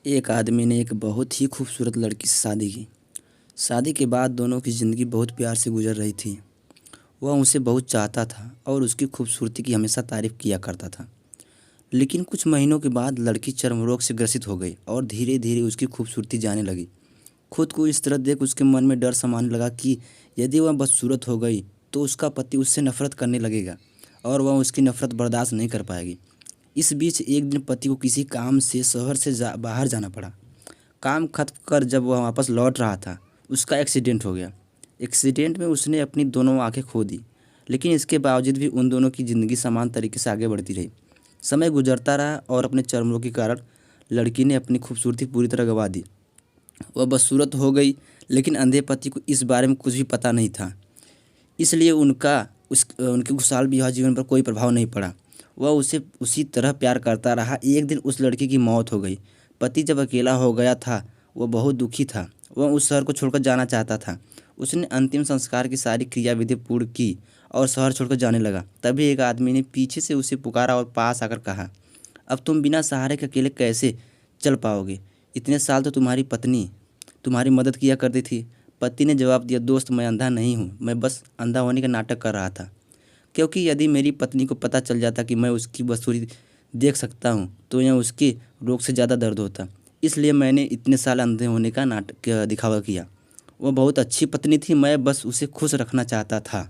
एक आदमी ने एक बहुत ही खूबसूरत लड़की से शादी की। शादी के बाद दोनों की ज़िंदगी बहुत प्यार से गुजर रही थी। वह उसे बहुत चाहता था और उसकी खूबसूरती की हमेशा तारीफ़ किया करता था। लेकिन कुछ महीनों के बाद लड़की चर्म रोग से ग्रसित हो गई और धीरे धीरे उसकी खूबसूरती जाने लगी। खुद को इस तरह देख उसके मन में डर समाने लगा कि यदि वह बदसूरत हो गई तो उसका पति उससे नफरत करने लगेगा और वह उसकी नफरत बर्दाश्त नहीं कर पाएगी। इस बीच एक दिन पति को किसी काम से शहर से बाहर जाना पड़ा। काम खत्म कर जब वह वापस लौट रहा था, उसका एक्सीडेंट हो गया। एक्सीडेंट में उसने अपनी दोनों आंखें खो दी, लेकिन इसके बावजूद भी उन दोनों की ज़िंदगी समान तरीके से आगे बढ़ती रही। समय गुजरता रहा और अपने चर्म रोग के कारण लड़की ने अपनी खूबसूरती पूरी तरह गंवा दी। वह बदसूरत हो गई, लेकिन अंधे पति को इस बारे में कुछ भी पता नहीं था। इसलिए उनके खुशहाल विवाह जीवन पर कोई प्रभाव नहीं पड़ा। वह उसे उसी तरह प्यार करता रहा। एक दिन उस लड़की की मौत हो गई। पति जब अकेला हो गया था, वह बहुत दुखी था। वह उस शहर को छोड़कर जाना चाहता था। उसने अंतिम संस्कार की सारी क्रियाविधि पूर्ण की और शहर छोड़कर जाने लगा। तभी एक आदमी ने पीछे से उसे पुकारा और पास आकर कहा, अब तुम बिना सहारे के अकेले कैसे चल पाओगे? इतने साल तो तुम्हारी पत्नी तुम्हारी मदद किया करती थी। पति ने जवाब दिया, दोस्त, मैं अंधा नहीं हूँ, मैं बस अंधा होने का नाटक कर रहा था। क्योंकि यदि मेरी पत्नी को पता चल जाता कि मैं उसकी बदसूरती देख सकता हूँ तो यह उसके रोग से ज़्यादा दर्द होता। इसलिए मैंने इतने साल अंधे होने का नाटक दिखावा किया। वह बहुत अच्छी पत्नी थी, मैं बस उसे खुश रखना चाहता था।